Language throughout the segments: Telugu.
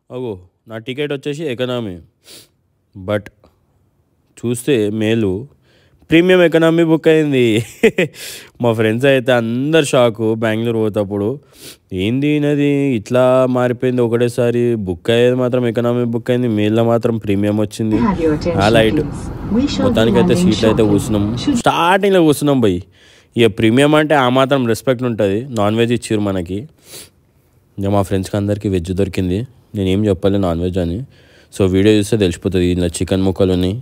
అగో నా టికెట్ వచ్చేసి ఎకనామీ, బట్ చూస్తే మేలు ప్రీమియం ఎకనామీ బుక్ అయింది. మా ఫ్రెండ్స్ అయితే అందరు షాకు. బెంగళూరు పోతప్పుడు ఏంది నది ఇట్లా మారిపోయింది, ఒకటేసారి బుక్ అయ్యేది మాత్రం ఎకనామీ బుక్ అయింది, మేల్లో మాత్రం ప్రీమియం వచ్చింది. ఆ లైట్ మొత్తానికైతే సీట్లు అయితే కూర్చున్నాం, స్టార్టింగ్లో కూర్చున్నాం భయ్. ఇక ప్రీమియం అంటే ఆ మాత్రం రెస్పెక్ట్ ఉంటుంది. నాన్ వెజ్ ఇచ్చారు మనకి. ఇక మా ఫ్రెండ్స్కి అందరికీ వెజ్ దొరికింది, నేనేం చెప్పాలి నాన్ వెజ్ అని. సో వీడియో చూస్తే తెలిసిపోతుంది. ఇలా చికెన్ ముక్కలు ఉన్నాయి,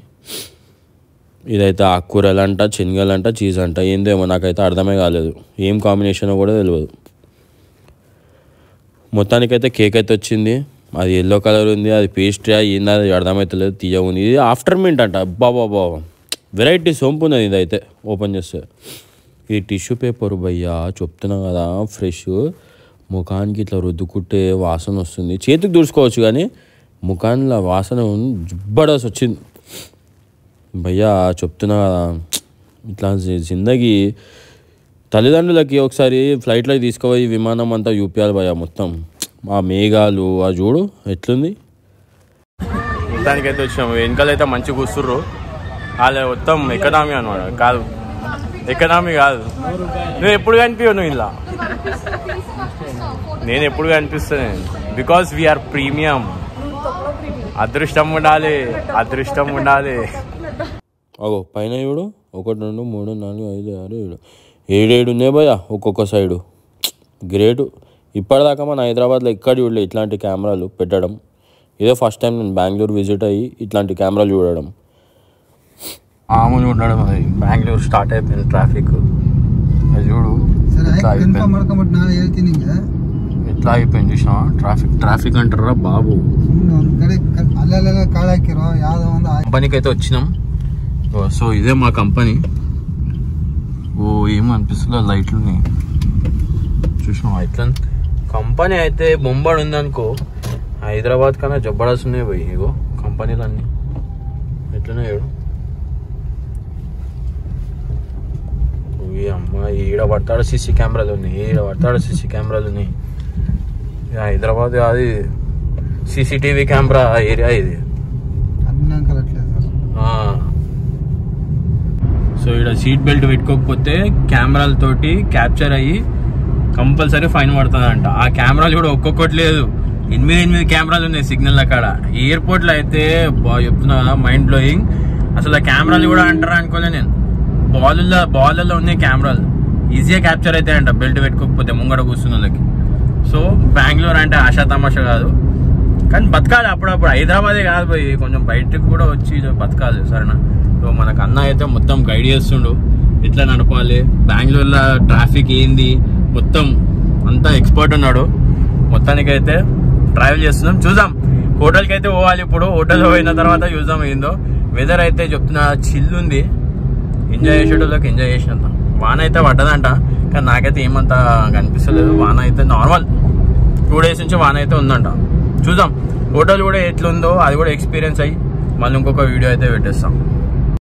ఇదైతే ఆకుకూరలు అంట, శనగలు అంట, చీజ్ అంట, ఏందేమో నాకైతే అర్థమే కాలేదు, ఏం కాంబినేషనో కూడా తెలియదు. మొత్తానికైతే కేక్ అయితే వచ్చింది, అది ఎల్లో కలర్ ఉంది, అది పేస్ట్రీ ఏంది అది అర్థమవుతలేదు, తీయ ఉంది. ఇది ఆఫ్టర్ మింట్ అంట, బాబా వెరైటీ సోంపు ఉన్నది. ఇదైతే ఓపెన్ చేస్తే ఈ టిష్యూ పేపర్ భయ్యా చెప్తున్నా కదా, ఫ్రెష్, ముఖానికి ఇట్లా రుద్దుకుంటే వాసన వస్తుంది. చేతికి దూసుకోవచ్చు కానీ ముఖానిలో వాసన జుబ్బడాసి వచ్చింది భయ్యా. చెప్తున్నా కదా, ఇట్లా జిందగీ తల్లిదండ్రులకి ఒకసారి ఫ్లైట్లోకి తీసుకుపోయి విమానం అంతా చూపించాలి భయ్యా. మొత్తం ఆ మేఘాలు ఆ చూడు ఎట్లుంది. దానికైతే వచ్చాము, వెనకాలైతే మంచిగా కూర్చుర్రు. వాళ్ళు మొత్తం ఎకనామీ అనమాట. కాదు ఎకనామీ కాదు, నువ్వు ఎప్పుడు కనిపించవు నువ్వు ఇలా, నేను ఎప్పుడు కనిపిస్తాను. Because we're premium. అదృష్టం ఉండాలి, అదృష్టం ఉండాలి. అగో పైన చూడు, 1 2 3 4 5 6 7 ఉన్నాయి భయ్యా ఒక్కొక్క సైడు. గ్రేటు. ఇప్పటిదాకా మన హైదరాబాద్లో ఎక్కడ చూడలే ఇట్లాంటి కెమెరాలు పెట్టడం. ఇదే ఫస్ట్ టైం నేను బెంగళూరు విజిట్ అయ్యి ఇట్లాంటి కెమెరాలు చూడడం. మామూలు ఉండడం. అది బెంగళూరు స్టార్ట్ అయిపోయింది ట్రాఫిక్. అది చూడు ఎట్లా అయిపోయింది చూసినా. ట్రాఫిక్ అంటారా బాబు. కంపెనీకి అయితే వచ్చినాం. సో ఇదే మా కంపెనీ. ఓ ఏమనిపిస్తుందో లైట్లు ఉన్నాయి చూసినాం. ఇట్లా కంపెనీ అయితే బొంబాడు ఉందనుకో, హైదరాబాద్ కన్నా జబ్బడాల్సి ఉన్నాయి పోయి. ఇగో కంపెనీలు అన్నీ ఎట్లనే చూడు. అమ్మ ఈడ పడతాడు సీసీ కెమెరాలు ఉన్నాయి, ఈడ పడతాడు సీసీ కెమెరాలు ఉన్నాయి. హైదరాబాద్ అది సీసీటీవీ కెమెరా ఏరియా ఇది. సో ఇక్కడ సీట్ బెల్ట్ పెట్టుకోకపోతే కెమెరాలతోటి క్యాప్చర్ అయ్యి కంపల్సరీ ఫైన్ పడుతుందంట. ఆ కెమెరాలు కూడా ఒక్కొక్కటి లేదు, 8 కెమెరాలు ఉన్నాయి సిగ్నల్ అక్కడ. ఎయిర్పోర్ట్లో అయితే చెప్తున్నా మైండ్ బ్లోయింగ్. అసలు ఆ కెమెరాలు కూడా అంటారా అనుకోలే నేను. బాల్లో ఉన్నాయి కెమెరాలు, ఈజీగా క్యాప్చర్ అయితే అంట బెల్ట్ పెట్టుకోకపోతే ముంగడ కూర్చున్న వాళ్ళకి. సో బెంగళూరు అంటే ఆశా తమాషా కాదు, కానీ బతకాలి అప్పుడప్పుడు. హైదరాబాదే కాదు పోయి, కొంచెం బయటకు కూడా వచ్చి బతకాలి సరేనా. సో మనకు అన్న అయితే మొత్తం గైడ్ చేస్తుండు, ఎట్లా నడపాలి, బెంగళూరులో ట్రాఫిక్ ఏంది మొత్తం అంతా ఎక్స్పర్ట్ ఉన్నాడు. మొత్తానికైతే ట్రావెల్ చేస్తున్నాం. చూద్దాం, హోటల్కి అయితే పోవాలి ఇప్పుడు. హోటల్ పోయిన తర్వాత చూద్దాం ఏందో. వెదర్ అయితే చెప్తున్నా చిల్ ఉంది, ఎంజాయ్ చేసేటోళ్ళకి ఎంజాయ్ చేసినంత. వాన అయితే పడ్డదంట, కానీ నాకైతే ఏమంతా కనిపిస్తలేదు. వాన అయితే నార్మల్ 2 days నుంచి వాన అయితే ఉందంట. చూద్దాం హోటల్ కూడా ఎట్లుందో, అది కూడా ఎక్స్పీరియన్స్ అయ్యి మళ్ళీ ఇంకొక వీడియో అయితే పెట్టేస్తాం.